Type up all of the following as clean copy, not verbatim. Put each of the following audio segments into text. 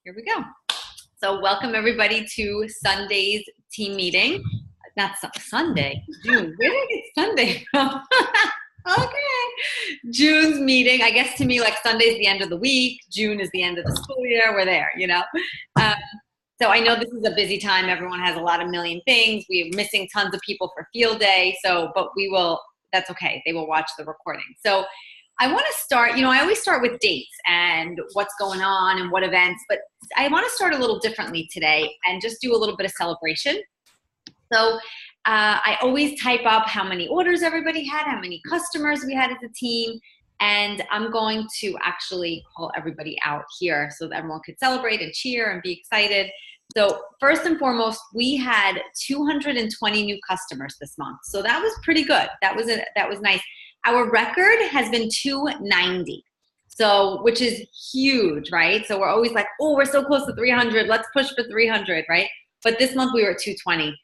Here we go. So welcome everybody to Sunday's team meeting. Not Sunday, June. Where did I get Sunday from? Okay. June's meeting. I guess to me, like Sunday's the end of the week. June is the end of the school year. We're there, you know? So I know this is a busy time. Everyone has a lot of million things. We're missing tons of people for field day. But we will, that's okay. They will watch the recording. So I want to start, I always start with dates and what's going on and what events, but I want to start a little differently today and just do a little bit of celebration. So I always type up how many orders everybody had, how many customers we had as a team, and I'm going to actually call everybody out here so that everyone could celebrate and cheer and be excited. So first and foremost, we had 220 new customers this month. So that was pretty good. That was nice. Our record has been 290. So, which is huge, right? So we're always like, oh, we're so close to 300. Let's push for 300, right? But this month we were at 220.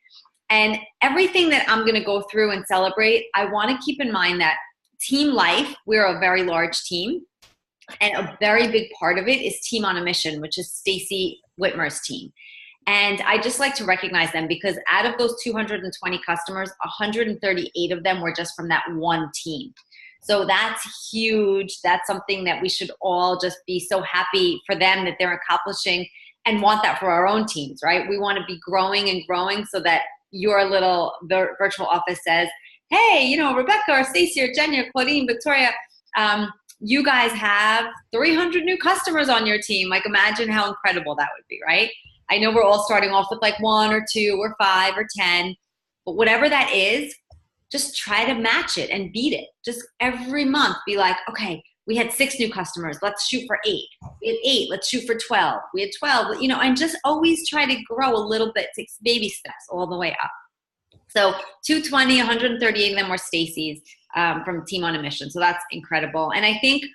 And everything that I'm going to go through and celebrate, I want to keep in mind that team life, we're a very large team. And a very big part of it is Team on a Mission, which is Stacy Whitmer's team. And I just like to recognize them because out of those 220 customers, 138 of them were just from that one team. So that's huge. That's something that we should all just be so happy for them that they're accomplishing and want that for our own teams, right? We want to be growing and growing so that your little virtual office says, hey, Rebecca or Stacy or Jenny or Claudine, Victoria, you guys have 300 new customers on your team. Like imagine how incredible that would be, right? I know we're all starting off with like 1 or 2 or 5 or 10, but whatever that is, just try to match it and beat it. Just every month be like, okay, we had 6 new customers. Let's shoot for 8. We had 8. Let's shoot for 12. We had 12, and just always try to grow a little bit, take baby steps all the way up. So 220, 138 of them were Stacy's from Team on a Mission. So that's incredible. And I think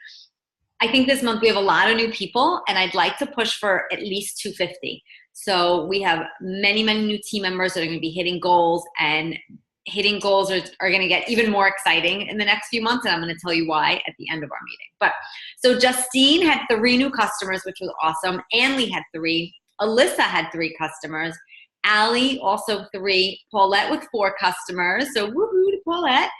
this month we have a lot of new people and I'd like to push for at least 250. So we have many, many new team members that are going to be hitting goals, and hitting goals are going to get even more exciting in the next few months. And I'm going to tell you why at the end of our meeting. But so Justine had 3 new customers, which was awesome. Anley had 3. Alyssa had 3 customers. Allie also 3. Paulette with 4 customers. So woohoo to Paulette.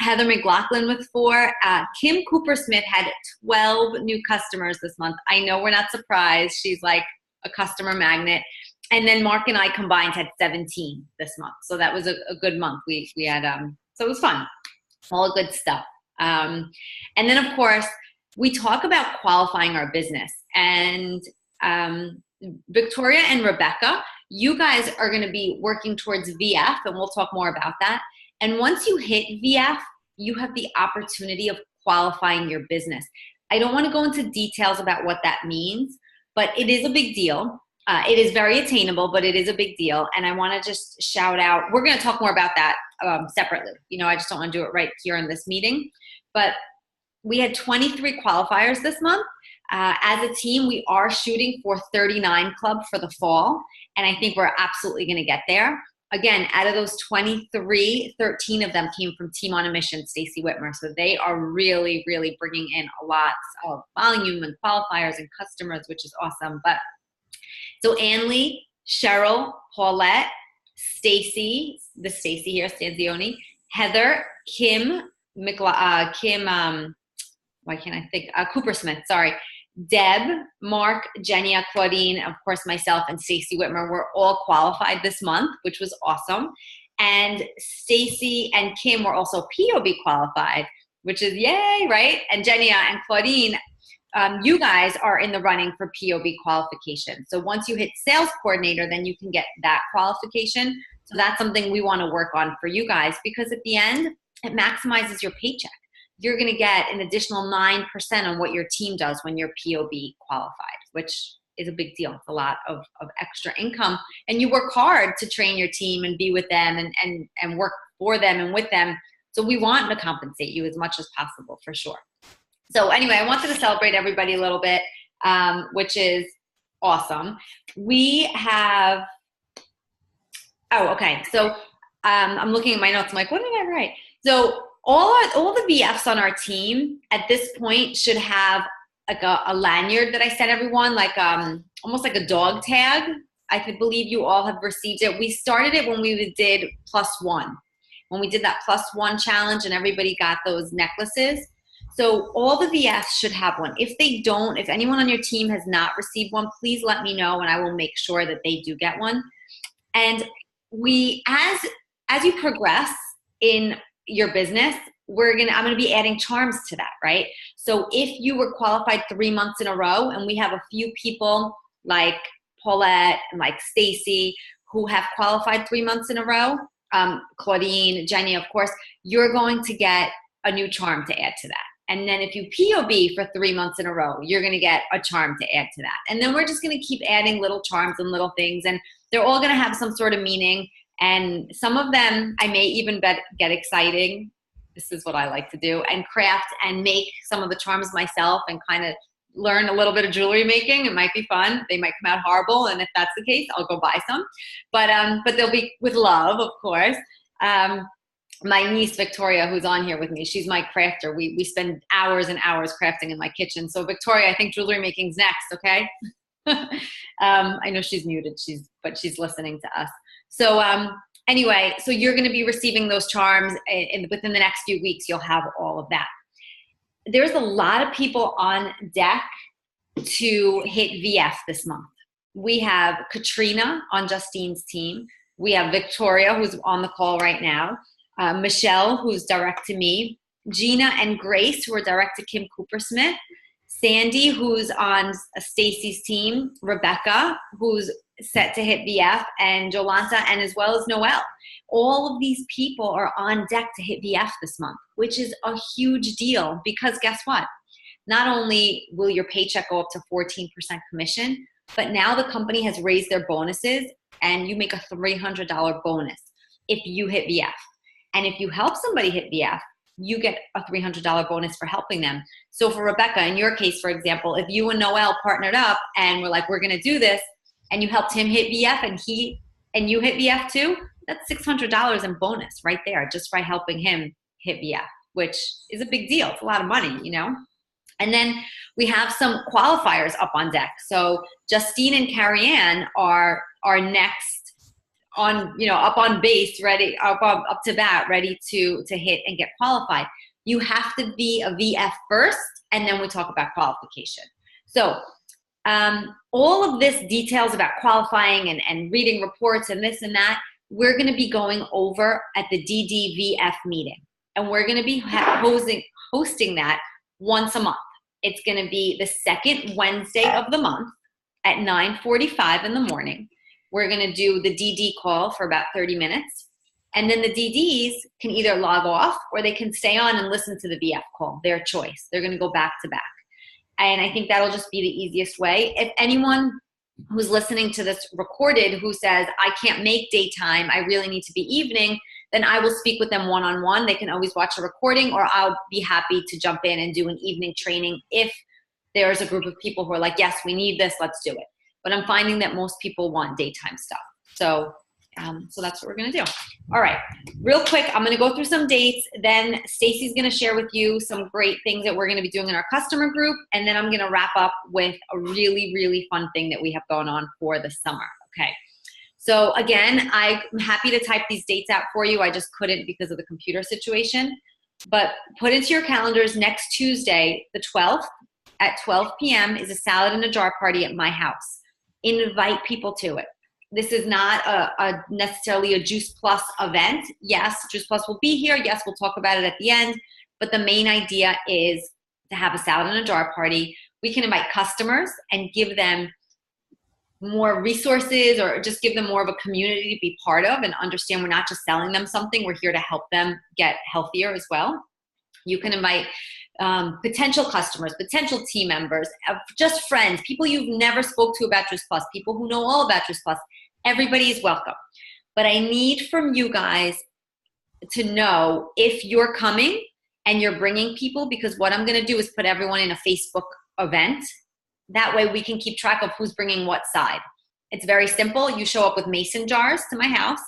Heather McLaughlin with 4. Kim Cooper-Smith had 12 new customers this month. I know we're not surprised. She's like a customer magnet. And then Mark and I combined had 17 this month. So that was a good month. We had, so it was fun. All good stuff. And then of course, we talk about qualifying our business. And Victoria and Rebecca, you guys are going to be working towards VF, and we'll talk more about that. And once you hit VF, you have the opportunity of qualifying your business. I don't want to go into details about what that means, but it is a big deal. It is very attainable, but it is a big deal. And I want to just shout out, we're going to talk more about that separately. I just don't want to do it right here in this meeting. But we had 23 qualifiers this month. As a team, we are shooting for 39 club for the fall. And I think we're absolutely going to get there. Again, out of those 23, 13 of them came from Team on a Mission, Stacy Whitmer. So they are really, really bringing in a lot of volume and qualifiers and customers, which is awesome. But so Anley, Cheryl, Paulette, Stacy, the Stacy here, Stanzioni, Heather, Kim, why can't I think? Cooper-Smith, sorry. Deb, Mark, Jenia, Claudine, of course myself, and Stacy Whitmer were all qualified this month, which was awesome. And Stacy and Kim were also POB qualified, which is yay, right? And Jenia and Claudine, you guys are in the running for POB qualification. So once you hit sales coordinator, then you can get that qualification. So that's something we want to work on for you guys, because at the end, it maximizes your paycheck. You're going to get an additional 9% on what your team does when you're POB qualified, which is a big deal. It's a lot of extra income. And you work hard to train your team and be with them and work for them and with them. So we want to compensate you as much as possible, for sure. So anyway, I wanted to celebrate everybody a little bit, which is awesome. We have, okay. So I'm looking at my notes. I'm like, what did I write? So all the VFs on our team at this point should have like a lanyard that I sent everyone, like almost like a dog tag. I could believe you all have received it. We started it when we did +1. When we did that +1 challenge and everybody got those necklaces. So all the VFs should have one. If they don't, if anyone on your team has not received one, please let me know and I will make sure that they do get one. And we, as you progress in your business, I'm gonna be adding charms to that, right? So if you were qualified 3 months in a row, and we have a few people like Paulette and like Stacy who have qualified 3 months in a row, Claudine, Jenny, of course, you're going to get a new charm to add to that. And then if you POB for 3 months in a row, you're gonna get a charm to add to that. And then we're just gonna keep adding little charms and little things, and they're all gonna have some sort of meaning. And some of them I may even get exciting. This is what I like to do, and craft and make some of the charms myself and kind of learn a little bit of jewelry making. It might be fun. They might come out horrible, and if that's the case, I'll go buy some. But they'll be with love, of course. My niece Victoria, who's on here with me, she's my crafter. We spend hours and hours crafting in my kitchen. So Victoria, I think jewelry making's next, okay? I know she's muted, but she's listening to us. So anyway, so you're gonna be receiving those charms, and within the next few weeks, you'll have all of that. There's a lot of people on deck to hit VF this month. We have Katrina on Justine's team. We have Victoria, who's on the call right now. Michelle, who's direct to me. Gina and Grace, who are direct to Kim Coopersmith. Sandy, who's on Stacy's team. Rebecca, who's set to hit VF. And Jolanta, and as well as Noelle. All of these people are on deck to hit VF this month, which is a huge deal, because guess what? Not only will your paycheck go up to 14% commission, but now the company has raised their bonuses, and you make a $300 bonus if you hit VF. And if you help somebody hit VF, you get a $300 bonus for helping them. So for Rebecca, in your case, for example, if you and Noelle partnered up and were like, we're gonna do this, and you helped him hit VF and you hit VF too, that's $600 in bonus right there, just by helping him hit VF, which is a big deal. It's a lot of money, you know? And then we have some qualifiers up on deck. So Justine and Carrie Ann are next on, up on base, ready, up to bat, ready to hit and get qualified. You have to be a VF first, and then we talk about qualification. So all of this details about qualifying and reading reports and this and that, we're gonna be going over at the DDVF meeting. And we're gonna be hosting that once a month. It's gonna be the second Wednesday of the month at 9:45 in the morning. We're gonna do the DD call for about 30 minutes. And then the DDs can either log off or they can stay on and listen to the VF call, their choice. They're gonna go back to back. And I think that'll just be the easiest way. If anyone who's listening to this recorded who says, I can't make daytime, I really need to be evening, then I will speak with them one-on-one. They can always watch a recording, or I'll be happy to jump in and do an evening training if there's a group of people who are like, yes, we need this, let's do it. But I'm finding that most people want daytime stuff. So that's what we're gonna do. All right, real quick, I'm gonna go through some dates, then Stacy's gonna share with you some great things that we're gonna be doing in our customer group, and then I'm gonna wrap up with a really, really fun thing that we have going on for the summer, okay? So again, I'm happy to type these dates out for you. I just couldn't because of the computer situation. But put into your calendars, next Tuesday, the 12th, at 12 p.m. is a salad in a jar party at my house. Invite people to it. This is not necessarily a Juice Plus event. Yes, Juice Plus will be here. Yes, we'll talk about it at the end. But the main idea is to have a salad in a jar party. We can invite customers and give them more resources, or just give them more of a community to be part of and understand we're not just selling them something. We're here to help them get healthier as well. You can invite potential customers, potential team members, just friends, people you've never spoke to about Juice Plus, people who know all about Juice Plus. Everybody is welcome. But I need from you guys to know if you're coming and you're bringing people, because what I'm gonna do is put everyone in a Facebook event. That way we can keep track of who's bringing what side. It's very simple. You show up with mason jars to my house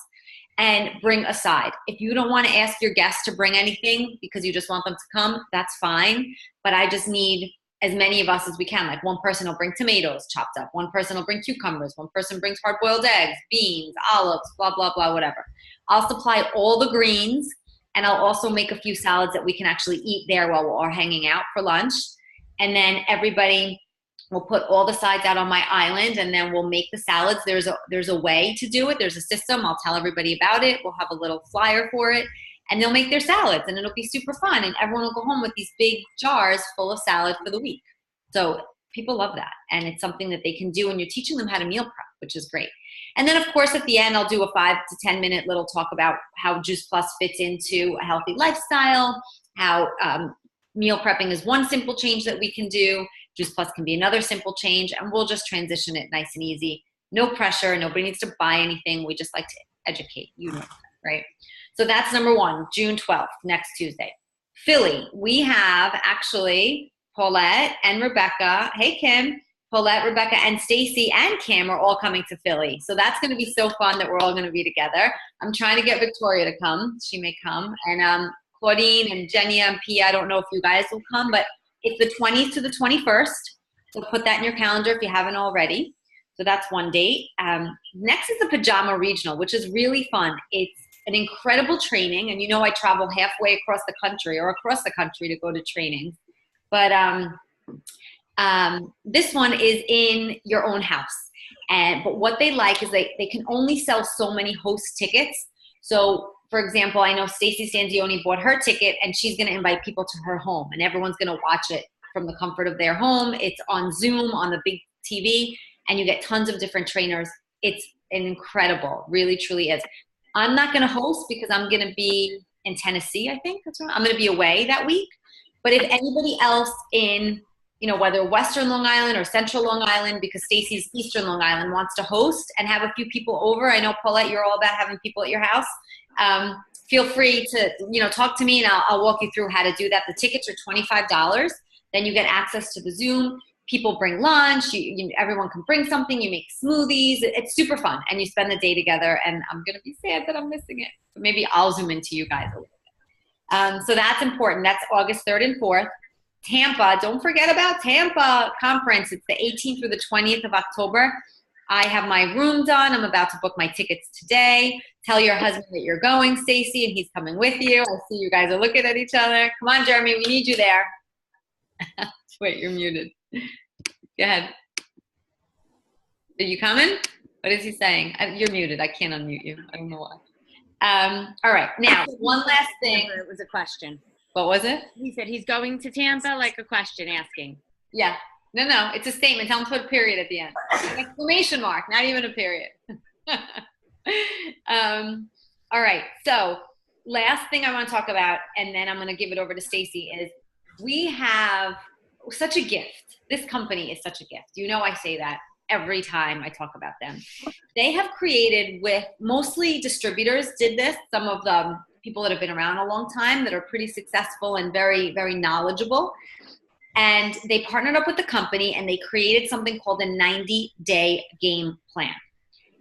and bring a side. If you don't want to ask your guests to bring anything because you just want them to come, that's fine. But I just need as many of us as we can. Like one person will bring tomatoes chopped up, one person will bring cucumbers, one person brings hard-boiled eggs, beans, olives, blah, blah, blah, whatever. I'll supply all the greens, and I'll also make a few salads that we can actually eat there while we're all hanging out for lunch. And then everybody will put all the sides out on my island, and then we'll make the salads. There's a way to do it. There's a system. I'll tell everybody about it. We'll have a little flyer for it, and they'll make their salads, and it'll be super fun. And everyone will go home with these big jars full of salad for the week. So people love that, and it's something that they can do, and you're teaching them how to meal prep, which is great. And then, of course, at the end, I'll do a 5 to 10 minute little talk about how Juice Plus fits into a healthy lifestyle, how meal prepping is one simple change that we can do. Juice Plus can be another simple change, and we'll just transition it nice and easy. No pressure. Nobody needs to buy anything. We just like to educate. You know that, right? So that's number 1, June 12th, next Tuesday. Philly, we have actually Paulette and Rebecca. Hey, Kim. Paulette, Rebecca, and Stacy and Kim are all coming to Philly. So that's going to be so fun that we're all going to be together. I'm trying to get Victoria to come. She may come. And Claudine and Jenny and Pia, I don't know if you guys will come, but it's the 20th to the 21st. So put that in your calendar if you haven't already. So that's one date. Next is the Pajama Regional, which is really fun. It's an incredible training. And you know I travel halfway across the country to go to trainings. But this one is in your own house. But what they like is they can only sell so many host tickets. So, for example, I know Stacy Stanzioni bought her ticket, and she's going to invite people to her home, and everyone's going to watch it from the comfort of their home. It's on Zoom on the big TV, and you get tons of different trainers. It's an incredible, really, truly is. I'm not going to host because I'm going to be in Tennessee, I think. That's right. I'm going to be away that week. But if anybody else in, whether Western Long Island or Central Long Island, because Stacy's Eastern Long Island, wants to host and have a few people over. I know, Paulette, you're all about having people at your house. Feel free to, talk to me, and I'll walk you through how to do that. The tickets are $25. Then you get access to the Zoom. People bring lunch. Everyone can bring something. You make smoothies. It's super fun, and you spend the day together. And I'm going to be sad that I'm missing it. But maybe I'll Zoom into you guys a little bit. So that's important. That's August 3rd and 4th. Tampa, don't forget about Tampa conference. It's the 18th through the 20th of October. I have my room done. I'm about to book my tickets today. Tell your husband that you're going, Stacy, and he's coming with you. I see you guys are looking at each other. Come on, Jeremy, we need you there. Wait, you're muted. Go ahead. Are you coming? What is he saying? You're muted. I can't unmute you. I don't know why. All right. Now, one last thing. It was a question. What was it? He said he's going to Tampa, like a question asking. Yeah. No. It's a statement. Tell him to put a period at the end. An exclamation mark, not even a period. All right. So last thing I want to talk about, and then I'm going to give it over to Stacy, is we have such a gift. This company is such a gift. I say that every time I talk about them. They have created, with mostly distributors did this, some of the people that have been around a long time that are pretty successful and very, very knowledgeable. And they partnered up with the company, and they created something called a 90-day game plan.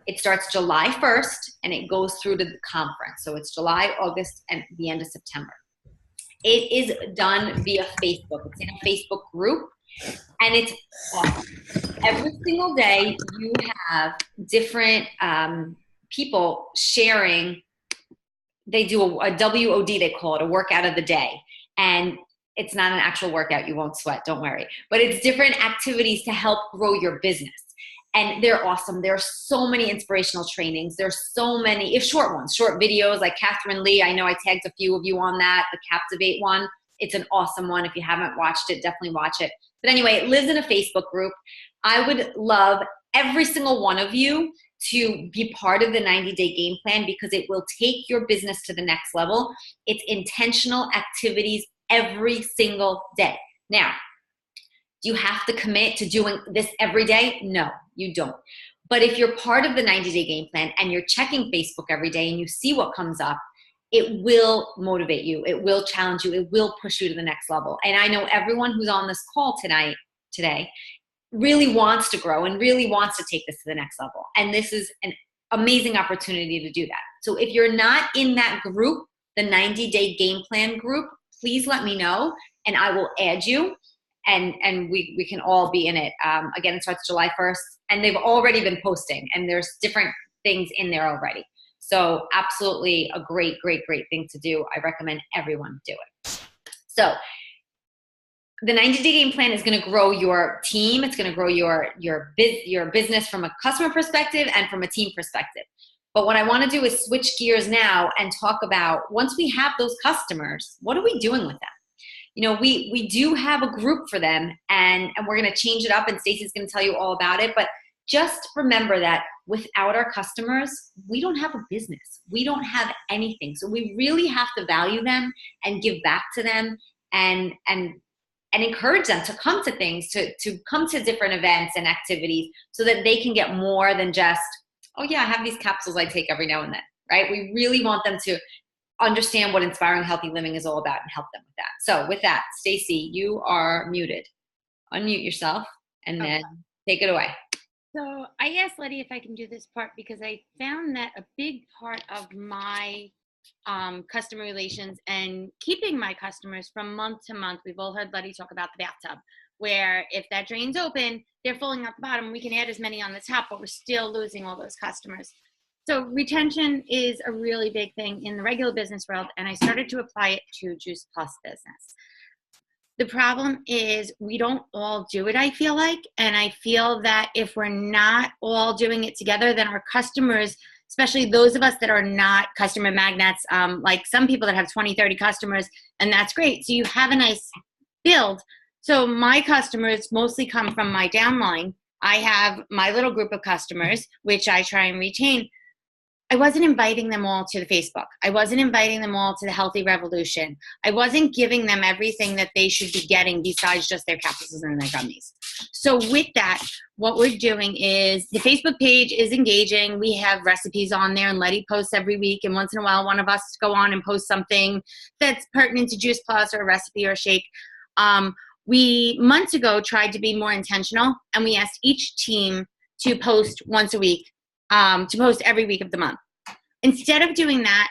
It starts July 1st, and it goes through to the conference. So it's July, August, and the end of September. It is done via Facebook. It's in a Facebook group, and it's awesome. Every single day you have different people sharing. They do a WOD, they call it, a workout of the day. And it's not an actual workout. You won't sweat. Don't worry. But it's different activities to help grow your business. And they're awesome. There are so many inspirational trainings. There's so many, short ones, short videos like Catherine Lee. I know I tagged a few of you on that, the Captivate one. It's an awesome one. If you haven't watched it, definitely watch it. But anyway, it lives in a Facebook group. I would love every single one of you to be part of the 90-day game plan, because it will take your business to the next level. It's intentional activities every single day. Now, do you have to commit to doing this every day? No, you don't. But if you're part of the 90-day game plan and you're checking Facebook every day and you see what comes up, it will motivate you. It will challenge you. It will push you to the next level. And I know everyone who's on this call today really wants to grow and really wants to take this to the next level. And this is an amazing opportunity to do that. So if you're not in that group, the 90-day game plan group, please let me know and I will add you. and we can all be in it. Again, it starts July 1st, and they've already been posting, and there's different things in there already. So absolutely a great thing to do. I recommend everyone do it. So the 90-day game plan is going to grow your team. It's going to grow your business from a customer perspective and from a team perspective. But what I want to do is switch gears now and talk about, once we have those customers, what are we doing with them? You know, we do have a group for them, and we're going to change it up, and Stacey's going to tell you all about it. But just remember that without our customers, we don't have a business. We don't have anything. So we really have to value them and give back to them and encourage them to come to things, to come to different events and activities, so that they can get more than just, oh yeah, I have these capsules I take every now and then, right? We really want them to understand what inspiring healthy living is all about and help them with that. So with that, Stacey, you are muted. Unmute yourself and then take it away. So I asked Letty if I can do this part because I found that a big part of my customer relations and keeping my customers from month to month, we've all heard Letty talk about the bathtub, where if that drain's open, they're filling out the bottom. We can add as many on the top, but we're still losing all those customers. So retention is a really big thing in the regular business world, and I started to apply it to Juice Plus business. The problem is we don't all do it, I feel like, and I feel that if we're not all doing it together, then our customers, especially those of us that are not customer magnets, like some people that have 20, 30 customers, and that's great. So you have a nice build. So my customers mostly come from my downline. I have my little group of customers, which I try and retain. I wasn't inviting them all to the Facebook. I wasn't inviting them all to the Healthy Revolution. I wasn't giving them everything that they should be getting besides just their capsules and their gummies. So with that, what we're doing is the Facebook page is engaging. We have recipes on there, and Letty posts every week. And once in a while, one of us go on and post something that's pertinent to Juice Plus or a recipe or a shake. We months ago tried to be more intentional, and we asked each team to post once a week, to post every week of the month. Instead of doing that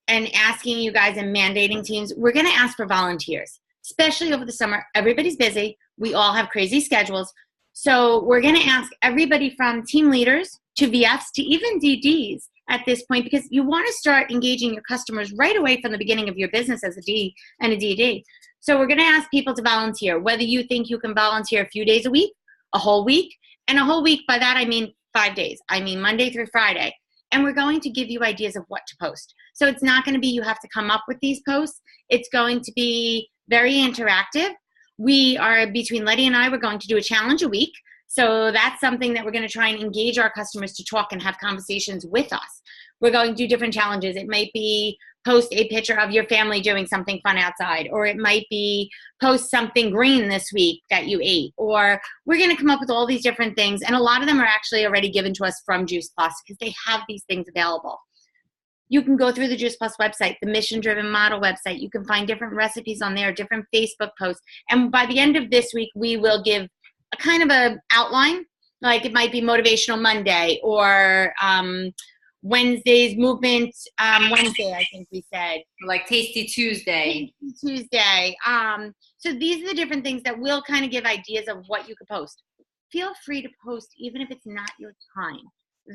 and asking you guys and mandating teams, we're going to ask for volunteers, especially over the summer. Everybody's busy. We all have crazy schedules. So we're going to ask everybody from team leaders to VFs to even DDs at this point, because you want to start engaging your customers right away from the beginning of your business as a D and a DD. So we're going to ask people to volunteer, whether you think you can volunteer a few days a week, a whole week, and a whole week, by that I mean 5 days. I mean Monday through Friday. And we're going to give you ideas of what to post. So it's not going to be you have to come up with these posts. It's going to be very interactive. We are, between Letty and I, we're going to do a challenge a week. So that's something that we're going to try and engage our customers to talk and have conversations with us. We're going to do different challenges. It might be post a picture of your family doing something fun outside, or it might be post something green this week that you ate, or we're going to come up with all these different things. And a lot of them are actually already given to us from Juice Plus because they have these things available. You can go through the Juice Plus website, the Mission Driven Model website. You can find different recipes on there, different Facebook posts. And by the end of this week, we will give a kind of a outline, like it might be Motivational Monday or Wednesday's Movement Wednesday, I think we said. Like Tasty Tuesday. Tasty Tuesday. So these are the different things that will kind of give ideas of what you could post. Feel free to post even if it's not your time.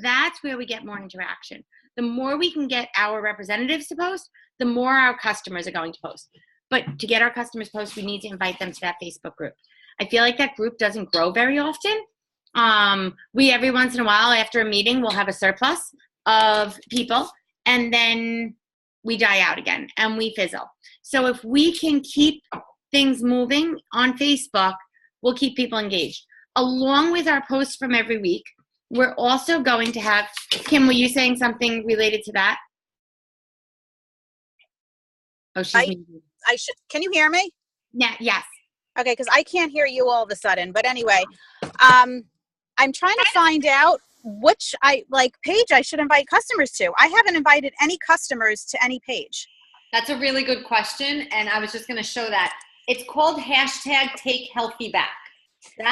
That's where we get more interaction. The more we can get our representatives to post, the more our customers are going to post. But to get our customers to post, we need to invite them to that Facebook group. I feel like that group doesn't grow very often. We, every once in a while, after a meeting, we'll have a surplus of people, and then we die out again and we fizzle. So if we can keep things moving on Facebook, we'll keep people engaged. Along with our posts from every week, we're also going to have, Kim, were you saying something related to that? Oh, she's I should, can you hear me? Yeah, yes. Okay, because I can't hear you all of a sudden. But anyway, I'm trying to find out which page I should invite customers to. I haven't invited any customers to any page. That's a really good question, and I was just going to show that. It's called #TakeHealthyBack.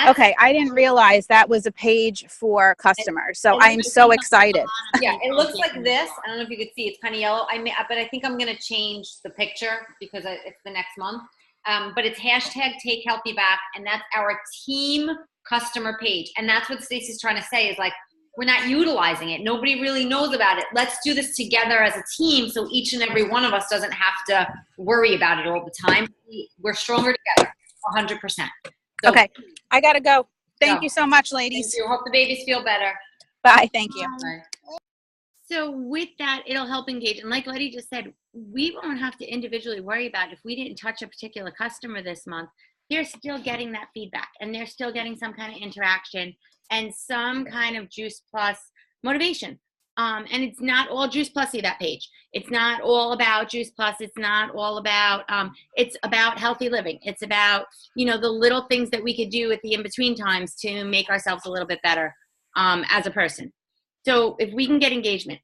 Okay, I didn't realize that was a page for customers, so I'm so excited. Yeah, it looks like this. I don't know if you could see. It's kind of yellow. But I think I'm going to change the picture because it's the next month. but it's hashtag Take Healthy Back, and that's our team customer page. And that's what Stacey's trying to say is like, we're not utilizing it. Nobody really knows about it. Let's do this together as a team so each and every one of us doesn't have to worry about it all the time. We're stronger together, 100%. So, Okay, I gotta go. Thank you so much, ladies. thank you. Hope the babies feel better. Bye. Thank you. Bye. So with that, it'll help engage. And like Letty just said, we won't have to individually worry about if we didn't touch a particular customer this month. They're still getting that feedback and they're still getting some kind of interaction and some kind of Juice Plus motivation. And it's not all Juice Plusy, that page. It's not all about Juice Plus. It's not all about, it's about healthy living. It's about, you know, the little things that we could do at the in-between times to make ourselves a little bit better as a person. So if we can get engagement.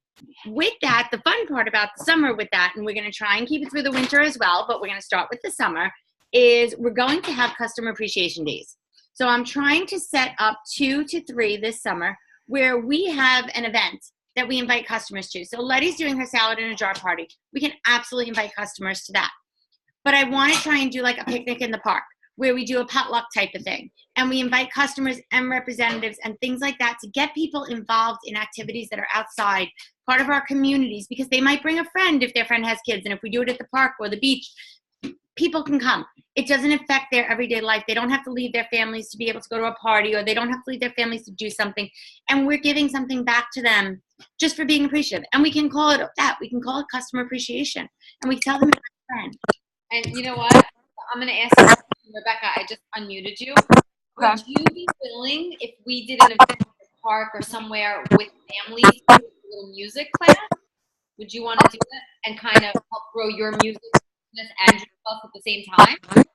With that, the fun part about the summer with that, and we're going to try and keep it through the winter as well, but we're going to start with the summer, is we're going to have customer appreciation days. So I'm trying to set up 2 to 3 this summer where we have an event that we invite customers to. So Letty's doing her salad in a jar party. We can absolutely invite customers to that. But I want to try and do like a picnic in the park where we do a potluck type of thing. And we invite customers and representatives and things like that to get people involved in activities that are outside, part of our communities, because they might bring a friend if their friend has kids. And if we do it at the park or the beach, people can come. It doesn't affect their everyday life. They don't have to leave their families to be able to go to a party, or they don't have to leave their families to do something. And we're giving something back to them just for being appreciative. And we can call it that. We can call it customer appreciation. And we tell them it's a friend. And you know what? I'm going to ask you, Rebecca, I just unmuted you. Would you be willing, if we did an event at the park or somewhere with families, do a little music class? Would you want to do that and kind of help grow your music business and yourself at the same time?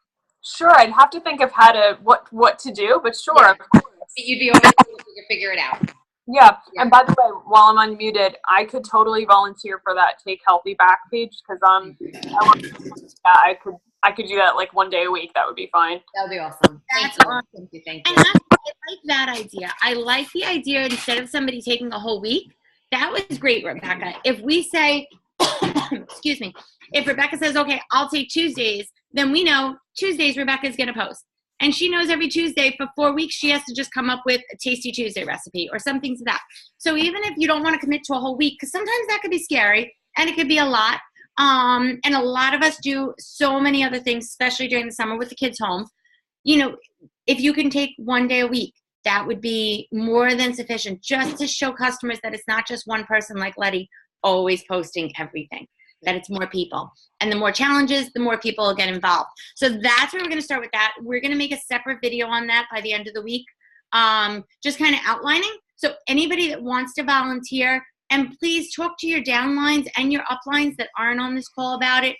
Sure, I'd have to think of how to what to do, but sure, Yeah. of course. You'd be able to figure it out. Yeah, and by the way, while I'm unmuted, I could totally volunteer for that Take Healthy Back page because I could do that like one day a week. That would be fine. That would be awesome. That's Thank you. awesome. Thank you. And I like that idea. I like the idea instead of somebody taking a whole week. That was great, Rebecca. If we say, excuse me, if Rebecca says, okay, I'll take Tuesdays, then we know Tuesdays Rebecca's going to post. And she knows every Tuesday for 4 weeks, she has to just come up with a Tasty Tuesday recipe or something to that. So even if you don't want to commit to a whole week, because sometimes that could be scary and it could be a lot. And a lot of us do so many other things, especially during the summer with the kids home. You know, if you can take one day a week, that would be more than sufficient just to show customers that it's not just one person like Letty always posting everything, that it's more people. And the more challenges, the more people will get involved. So that's where we're going to start with that. We're going to make a separate video on that by the end of the week, just kind of outlining. So anybody that wants to volunteer, and please talk to your downlines and your uplines that aren't on this call about it.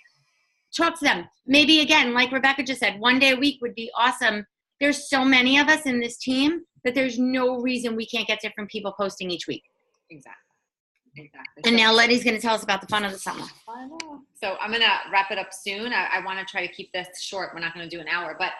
Talk to them. Maybe, again, like Rebecca just said, one day a week would be awesome. There's so many of us in this team that there's no reason we can't get different people posting each week. Exactly. And now Letty's going to tell us about the fun of the summer. I know. So I'm going to wrap it up soon. I want to try to keep this short. We're not going to do an hour, but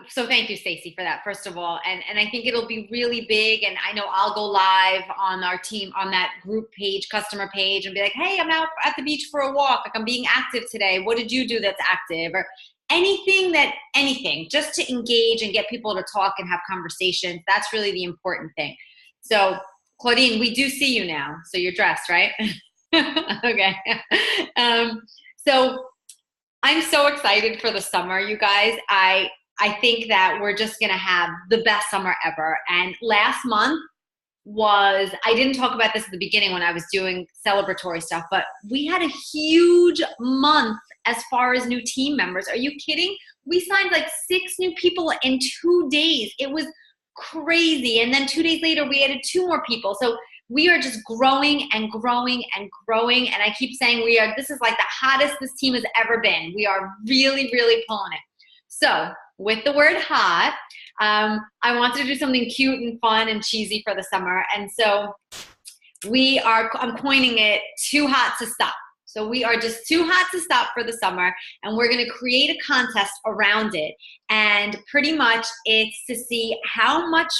so thank you, Stacey, for that, first of all. And I think it'll be really big. And I know I'll go live on our team, on that group page, customer page, and be like, hey, I'm out at the beach for a walk. Like, I'm being active today. What did you do that's active? Or anything, just to engage and get people to talk and have conversations. That's really the important thing. So Claudine, we do see you now. So you're dressed, right? Okay. So I'm so excited for the summer, you guys. I think that we're just going to have the best summer ever. And last month I didn't talk about this at the beginning when I was doing celebratory stuff, but we had a huge month as far as new team members. Are you kidding? We signed like 6 new people in 2 days. It was crazy. And then 2 days later, we added 2 more people. So we are just growing and growing and growing. And I keep saying this is like the hottest this team has ever been. We are really, really pulling it. So with the word hot, I wanted to do something cute and fun and cheesy for the summer. And so I'm coining it too hot to stop. So we are just too hot to stop for the summer, and we're going to create a contest around it. And pretty much it's to see how much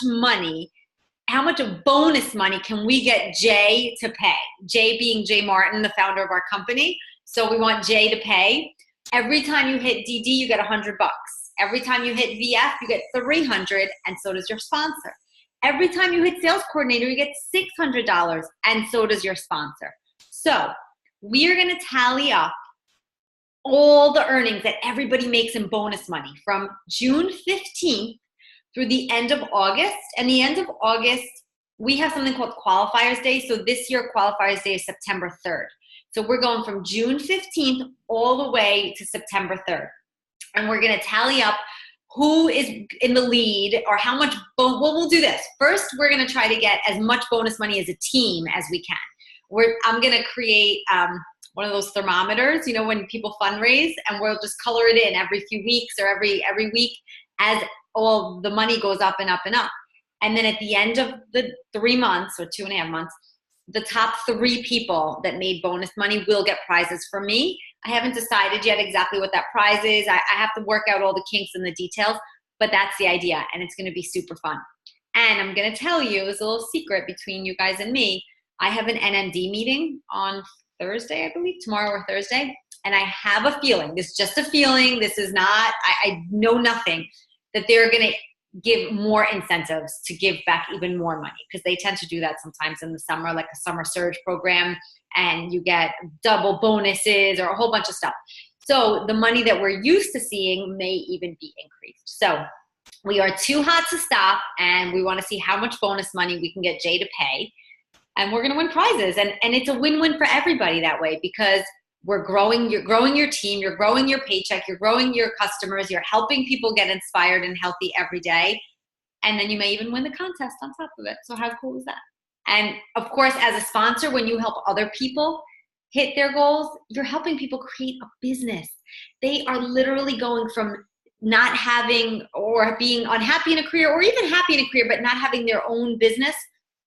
of bonus money can we get Jay to pay? Jay being Jay Martin, the founder of our company. So we want Jay to pay. Every time you hit DD, you get $100. Every time you hit VF, you get $300, and so does your sponsor. Every time you hit sales coordinator, you get $600, and so does your sponsor. So we are going to tally up all the earnings that everybody makes in bonus money from June 15th through the end of August. And the end of August, we have something called Qualifiers Day. So this year, Qualifiers Day is September 3rd. So we're going from June 15th all the way to September 3rd. And we're going to tally up who is in the lead or how much. Well, we'll do this. First, we're going to try to get as much bonus money as a team as we can. I'm going to create one of those thermometers, you know, when people fundraise, and we'll just color it in every few weeks or every week as all the money goes up and up and up. And then at the end of the 3 months or 2.5 months, the top 3 people that made bonus money will get prizes from me. I haven't decided yet exactly what that prize is. I have to work out all the kinks and the details, but that's the idea, and it's going to be super fun. And I'm going to tell you, as a little secret between you guys and me, I have an NMD meeting on Thursday, I believe, tomorrow or Thursday, and I have a feeling, this is just a feeling, this is not, I know nothing, that they're going to give more incentives to give back even more money, because they tend to do that sometimes in the summer, like a summer surge program, and you get double bonuses or a whole bunch of stuff. So the money that we're used to seeing may even be increased. So we are too hot to stop, and we want to see how much bonus money we can get Jay to pay, and we're going to win prizes. And it's a win-win for everybody that way, because you're growing your team, you're growing your paycheck, you're growing your customers, you're helping people get inspired and healthy every day. And then you may even win the contest on top of it. So how cool is that? And of course, as a sponsor, when you help other people hit their goals, you're helping people create a business. They are literally going from not having or being unhappy in a career, or even happy in a career, but not having their own business,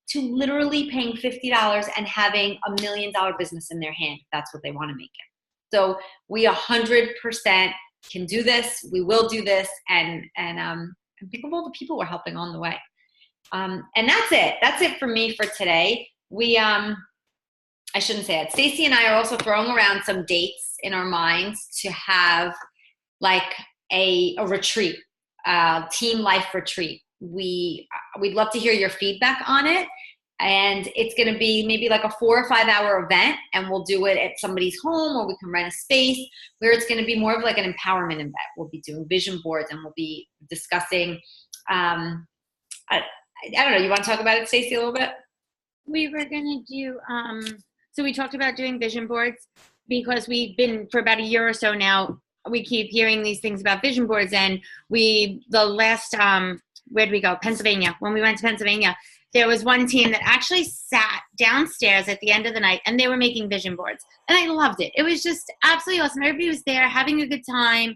to literally paying $50 and having $1 million business in their hand, if that's what they want to make it. So we 100% can do this. We will do this, and think of all the people we're helping on the way. And that's it. That's it for me for today. We I shouldn't say it. Stacy and I are also throwing around some dates in our minds to have like a retreat, team life retreat. We'd love to hear your feedback on it. And it's going to be maybe like a 4 or 5 hour event, and we'll do it at somebody's home, or we can rent a space where it's going to be more of like an empowerment event. We'll be doing vision boards, and we'll be discussing, I don't know, you want to talk about it, Stacey, a little bit? We were going to do, so we talked about doing vision boards, because we've been, for about a year or so now, we keep hearing these things about vision boards. And the last, where'd we go? Pennsylvania. When we went to Pennsylvania, there was one team that actually sat downstairs at the end of the night, and they were making vision boards. And I loved it. It was just absolutely awesome. Everybody was there having a good time.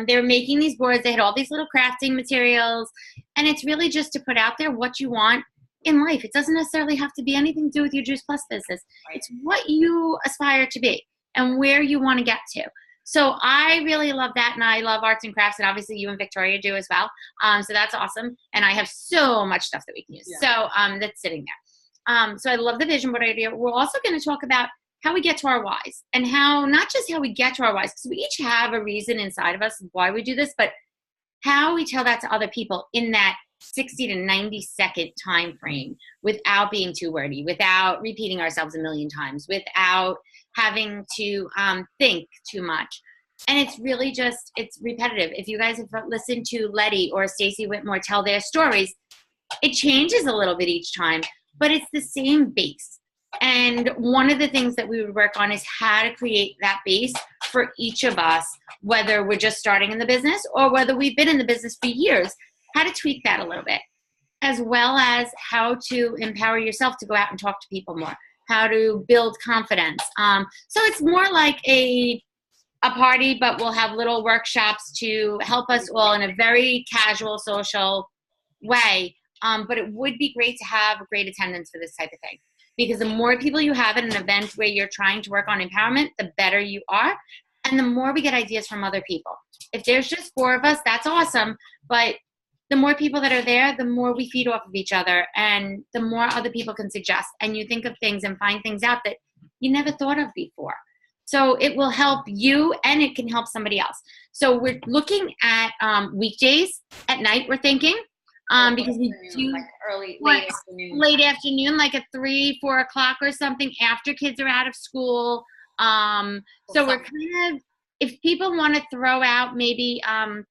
They were making these boards. They had all these little crafting materials. And it's really just to put out there what you want in life. It doesn't necessarily have to be anything to do with your Juice Plus business. It's what you aspire to be and where you want to get to. So I really love that, and I love arts and crafts, and obviously you and Victoria do as well. So that's awesome, and I have so much stuff that we can use. Yeah. So that's sitting there. So I love the vision board idea. We're also going to talk about how we get to our whys, and how, not just how we get to our whys, because we each have a reason inside of us why we do this, but how we tell that to other people in that 60 to 90 second time frame, without being too wordy, without repeating ourselves a million times, without having to think too much. And it's really just, it's repetitive. If you guys have listened to Letty or Stacey Whitmore tell their stories, it changes a little bit each time, but it's the same base. And one of the things that we would work on is how to create that base for each of us, whether we're just starting in the business or whether we've been in the business for years, how to tweak that a little bit, as well as how to empower yourself to go out and talk to people more, how to build confidence. So it's more like a party, but we'll have little workshops to help us all in a very casual, social way. But it would be great to have great attendance for this type of thing, because the more people you have at an event where you're trying to work on empowerment, the better you are. And the more we get ideas from other people. If there's just 4 of us, that's awesome. But the more people that are there, the more we feed off of each other, and the more other people can suggest. And you think of things and find things out that you never thought of before. So it will help you and it can help somebody else. So we're looking at weekdays at night, we're thinking, because we do like late afternoon, like at 3, 4 o'clock or something after kids are out of school. So we're kind of, if people want to throw out maybe on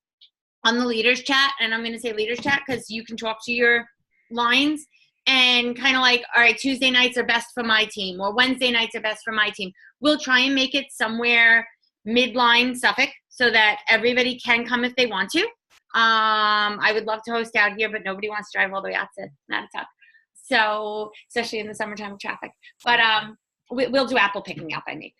the leaders chat, and I'm going to say leaders chat because you can talk to your lines and kind of like, all right, Tuesday nights are best for my team or Wednesday nights are best for my team. We'll try and make it somewhere midline Suffolk so that everybody can come if they want to. I would love to host out here, but nobody wants to drive all the way out to Mattatuck. So, especially in the summertime with traffic. But we'll do apple picking up, I mean.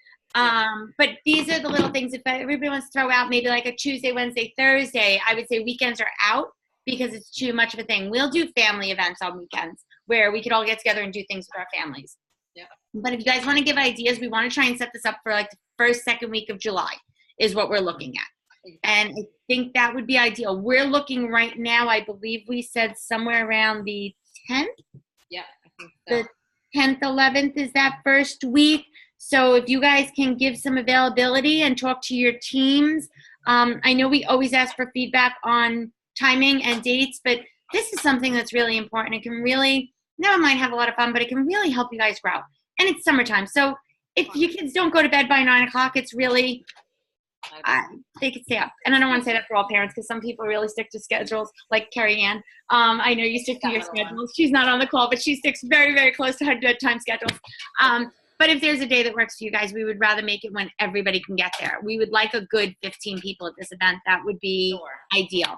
But these are the little things. If everybody wants to throw out maybe like a Tuesday, Wednesday, Thursday, I would say weekends are out because it's too much of a thing. We'll do family events on weekends where we could all get together and do things with our families. Yeah. But if you guys want to give ideas, we want to try and set this up for like the first, second week of July is what we're looking at. And I think that would be ideal. We're looking right now, I believe we said somewhere around the 10th. Yeah, I think so. The 10th, 11th is that first week. So if you guys can give some availability and talk to your teams. I know we always ask for feedback on timing and dates, but this is something that's really important. It can really, now it might have a lot of fun, but it can really help you guys grow. And it's summertime. So if your kids don't go to bed by 9 o'clock, it's really, they could stay up. And I don't want to say that for all parents because some people really stick to schedules, like Carrie Ann. I know you stick to your schedules. She's not on the call, but she sticks very, very close to her bedtime schedules. But if there's a day that works for you guys, we would rather make it when everybody can get there. We would like a good 15 people at this event. That would be ideal.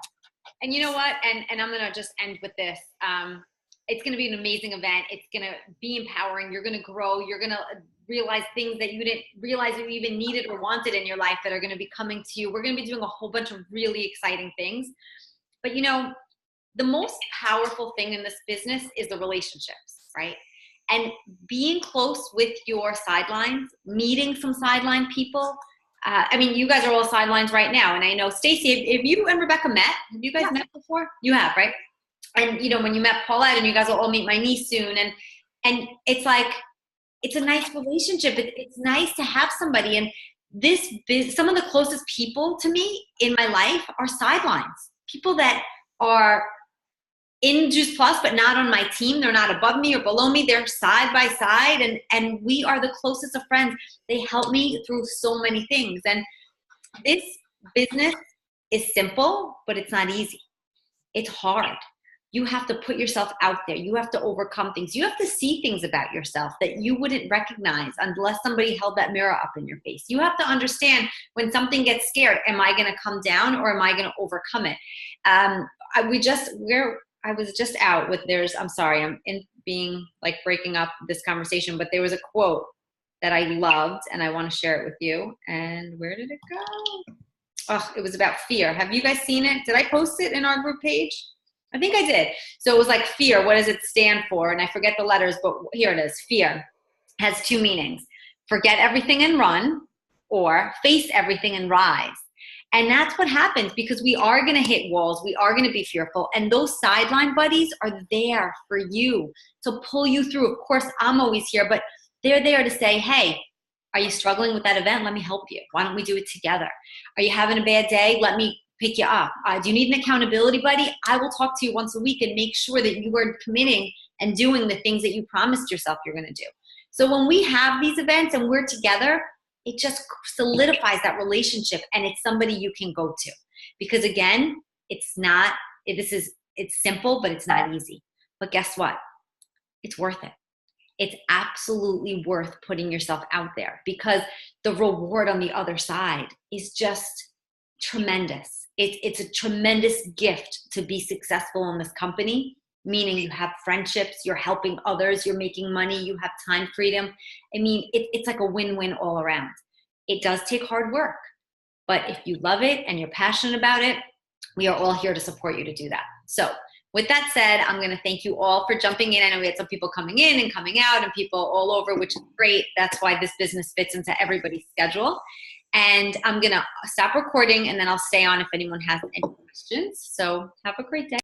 And you know what? And I'm going to just end with this. It's going to be an amazing event. It's going to be empowering. You're going to grow. You're going to realize things that you didn't realize you even needed or wanted in your life that are going to be coming to you. We're going to be doing a whole bunch of really exciting things. But, you know, the most powerful thing in this business is the relationships, right? And being close with your sidelines, meeting some sideline people. I mean, you guys are all sidelines right now. And I know, Stacy, if you and Rebecca met, have you guys met before? You have, right? And, you know, when you met Paulette and you guys will all meet my niece soon. And it's like, it's a nice relationship. It's nice to have somebody. And some of the closest people to me in my life are sidelines. People that are in Juice Plus, but not on my team. They're not above me or below me. They're side by side. And we are the closest of friends. They help me through so many things. And this business is simple, but it's not easy. It's hard. You have to put yourself out there. You have to overcome things. You have to see things about yourself that you wouldn't recognize unless somebody held that mirror up in your face. You have to understand when something gets scared, am I going to come down or am I going to overcome it? I was just out with I'm sorry, I'm in being like breaking up this conversation, but there was a quote that I loved and I want to share it with you. And where did it go? Oh, it was about fear. Have you guys seen it? Did I post it in our group page? I think I did. So it was like fear. What does it stand for? And I forget the letters, but here it is. Fear has two meanings. Forget everything and run, or face everything and rise. And that's what happens because we are going to hit walls. We are going to be fearful. And those sideline buddies are there for you to pull you through. Of course, I'm always here, but they're there to say, hey, are you struggling with that event? Let me help you. Why don't we do it together? Are you having a bad day? Let me pick you up. Do you need an accountability buddy? I will talk to you once a week and make sure that you are committing and doing the things that you promised yourself you're going to do. So when we have these events and we're together, it just solidifies that relationship and it's somebody you can go to. Because again, it's simple, but it's not easy. But guess what? It's worth it. It's absolutely worth putting yourself out there because the reward on the other side is just tremendous. It's a tremendous gift to be successful in this company, meaning you have friendships, you're helping others, you're making money, you have time freedom. I mean, it's like a win-win all around. It does take hard work, but if you love it and you're passionate about it, we are all here to support you to do that. So with that said, I'm going to thank you all for jumping in. I know we had some people coming in and coming out and people all over, which is great. That's why this business fits into everybody's schedule. And I'm going to stop recording and then I'll stay on if anyone has any questions. So have a great day.